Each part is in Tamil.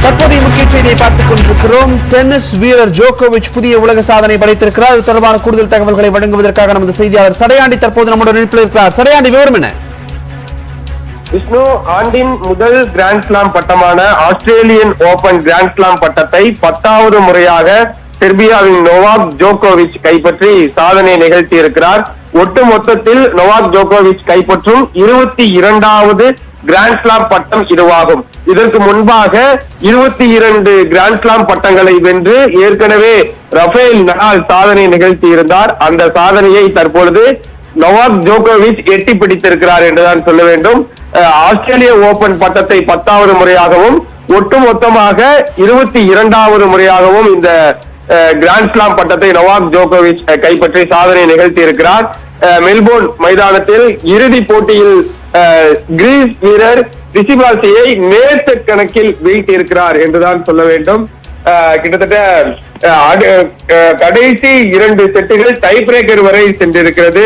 தற்போதைய முக்கிய செய்தியை பார்த்துக் கொண்டிருக்கிறோம். டென்னிஸ் வீரர் ஜோகோவிச் புதிய உலக சாதனை படைத்திருக்கிறார். இது தொடர்பான கூடுதல் தகவல்களை வழங்குவதற்காக நமது செய்தியாளர் சடையாண்டி தற்போது நம்முடன் இணைப்பில் இருக்கிறார். சடையாண்டி, விவரம் என்ன? விஷ்ணு, ஆண்டின் முதல் கிராண்ட் ஸ்லாம் பட்டமான ஆஸ்திரேலியன் ஓபன் கிராண்ட் ஸ்லாம் பட்டத்தை 10வது முறையாக செர்பியாவின் நோவாக் ஜோகோவிச் கைப்பற்றி சாதனை நிகழ்த்தி இருக்கிறார். ஒட்டு மொத்தத்தில் நோவாக் ஜோகோவிச் கைப்பற்றும் 22வது கிராண்ட் ஸ்லாம் பட்டம் இதுவாகும். இதற்கு முன்பாக 22 கிராண்ட் ஸ்லாம் பட்டங்களை வென்று ஏற்கனவே ரஃபேல் நடால் சாதனை நிகழ்த்தி இருந்தார். அந்த சாதனையை தற்பொழுது நோவாக் ஜோகோவிச் எட்டி பிடித்திருக்கிறார் என்றுதான் சொல்ல வேண்டும். ஆஸ்திரேலிய ஓபன் பட்டத்தை 10வது முறையாகவும் ஒட்டுமொத்தமாக 22வது முறையாகவும் இந்த கிராண்ட் ஸ்லாம் பட்டத்தை நோவாக் ஜோகோவிச் கைப்பற்றி சாதனை நிகழ்த்தி இருக்கிறார். மெல்போர்ன் மைதானத்தில் இறுதி போட்டியில் கிரீஸ் வீரர் ரிஷிபாசியை நேர் செட் கணக்கில் வீழ்த்தி இருக்கிறார் என்றுதான் சொல்ல வேண்டும். கிட்டத்தட்ட கடைசி 2 செட்டுகள் டை பிரேக்கர் வரை சென்றிருக்கிறது.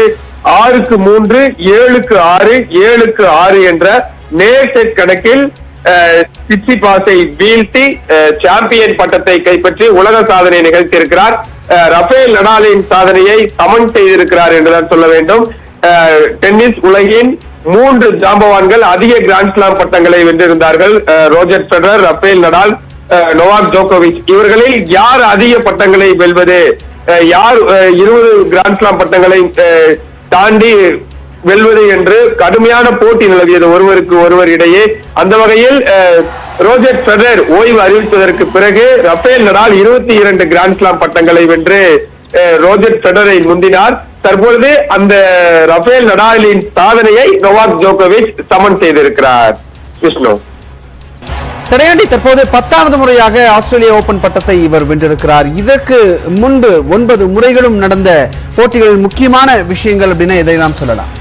6-3, 7-6, 7-6 என்ற நேர் செட் கணக்கில் சிட்சிபாஸை வீழ்த்தி சாம்பியன் பட்டத்தை கைப்பற்றி உலக சாதனை நிகழ்த்தி இருக்கிறார். ரஃபேல் நடாலின் சாதனையை சமன் செய்திருக்கிறார் என்றுதான் சொல்ல வேண்டும். டென்னிஸ் உலகின் 3 ஜாம்பவான்கள் அதிக கிராண்ட் ஸ்லாம் பட்டங்களை வென்றிருந்தார்கள். Roger Federer, Rafael Nadal, Novak ஜோகோவிச். இவர்களில் யார் அதிக பட்டங்களை வெல்வது, யார் 20 கிராண்ட் ஸ்லாம் பட்டங்களை தாண்டி வெல்வது என்று கடுமையான போட்டி நிலவியது ஒருவருக்கு ஒருவர் இடையே. அந்த வகையில் ரோஜர் ஃபெடரர் ஓய்வு அறிவித்ததற்கு பிறகு ரஃபேல் நடால் 22 கிராண்ட் ஸ்லாம் பட்டங்களை வென்று ரோஜர் ஃபெடரரை முந்தினார். தற்பொழுது அந்த ரஃபேல் நடாலின் சாதனையை நோவாக் ஜோகோவிச் சமன் செய்திருக்கிறார். விஷ்ணு, சடையாண்டி, தற்போது 10வது முறையாக ஆஸ்திரேலிய ஓபன் பட்டத்தை இவர் வென்றிருக்கிறார். இதற்கு முன்பு 9 முறைகளும் நடந்த போட்டிகளில் முக்கியமான விஷயங்கள் அப்படின்னா எதையெல்லாம் சொல்லலாம்?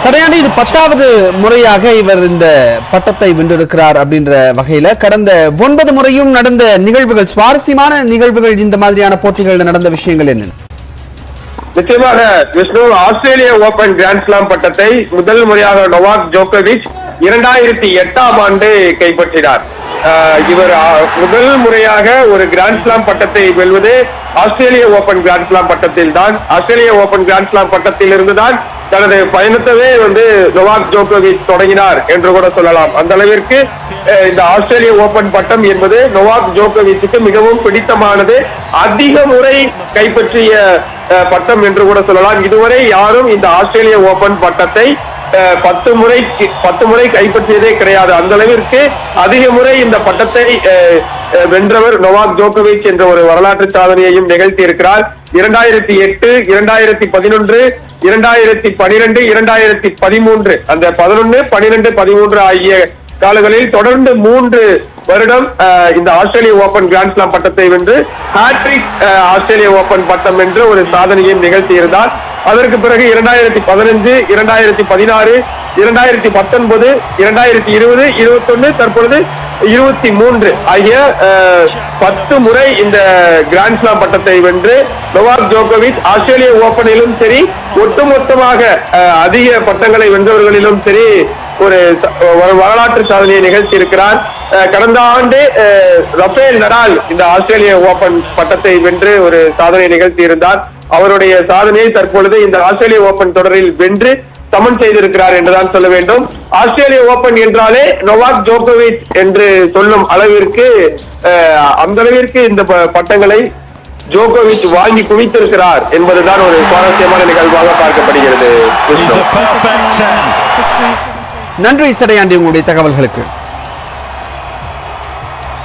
சடையாண்டி, இது 10வது முறையாக இவர் இந்த பட்டத்தை வென்றிருக்கிறார் அப்படின்ற வகையில கடந்த 9 முறையும் நடந்த நிகழ்வுகள், சுவாரஸ்யமான நிகழ்வுகள், இந்த மாதிரியான போட்டிகளில் நடந்த விஷயங்கள் என்ன? நிச்சயமாக விஷ்ணு, ஆஸ்திரேலிய ஓபன் கிராண்ட் ஸ்லாம் பட்டத்தை முதல் முறையாக நோவாக் ஜோகோவிச் 2008ஆம் ஆண்டு கைப்பற்றினார். இவர் முதல் முறையாக ஒரு கிராண்ட் ஸ்லாம் பட்டத்தை வெல்வது ஆஸ்திரேலிய ஓபன் கிராண்ட் ஸ்லாம் பட்டத்தில் தான். ஆஸ்திரேலிய ஓபன் கிராண்ட் ஸ்லாம் பட்டத்தில் இருந்துதான் தனது பயணத்தவே நோவாக் ஜோகோவிச் தொடங்கினார் என்று கூட சொல்லலாம். அந்த அளவிற்கு இந்த ஆஸ்திரேலிய ஓபன் பட்டம் என்பது நோவாக் ஜோகோவிச்சுக்கு மிகவும் பிடித்தமானது. அதிக முறை கைப்பற்றிய பட்டம் என்று கூட சொல்லலாம். இதுவரை யாரும் இந்த ஆஸ்திரேலிய ஓபன் பட்டத்தை 10 முறை கைப்பற்றியதே கிடையாது. அந்த அளவிற்கு அதிக முறை இந்த பட்டத்தை வென்றவர் நோவாக் ஜோகோவிச் என்ற ஒரு வரலாற்று சாதனையையும் நிகழ்த்தி இருக்கிறார். 2008, 2011, 2012, 2013 அந்த 11, 12, 13 ஆகிய காலங்களில் தொடர்ந்து 3 வருடம் இந்த ஆஸ்திரேலிய ஓபன் கிராண்ட் ஸ்லாம் பட்டத்தை வென்று ஹாட்ரிக் ஆஸ்திரேலிய ஓபன் பட்டம் என்று ஒரு சாதனையும் நிகழ்த்தி இருந்தார். அதற்கு பிறகு 2015, 2016, 2019, 2020, 21, தற்பொழுது 23 ஆகிய 10 முறை இந்த கிராண்ட் ஸ்லாம் பட்டத்தை வென்று நோவாக் ஜோகோவிச் ஆஸ்திரேலிய ஓபனிலும் சரி, ஒட்டுமொத்தமாக அதிக பட்டங்களை வென்றவர்களிலும் சரி ஒரு வரலாற்று சாதனையை நிகழ்த்தி இருக்கிறார். கடந்த ஆண்டு ரஃபேல் நடால் இந்த ஆஸ்திரேலிய ஓபன் பட்டத்தை வென்று ஒரு சாதனை நிகழ்த்தி இருந்தார். அவருடைய சாதனையை தற்பொழுது இந்த ஆஸ்திரேலிய ஓபன் தொடரில் வென்று சமன் செய்திருக்கிறார் என்றுதான் சொல்ல வேண்டும். ஆஸ்திரேலிய ஓபன் என்றாலே நோவாக் ஜோகோவிச் என்று சொல்லும் அளவிற்கு அந்த அளவிற்கு இந்த பட்டங்களை ஜோகோவிச் வாங்கி குவித்திருக்கிறார் என்பதுதான் ஒரு சுவாரஸ்யமான நிகழ்வாக பார்க்கப்படுகிறது. நன்றி சடையாண்டி, உங்களுடைய தகவல்களுக்கு.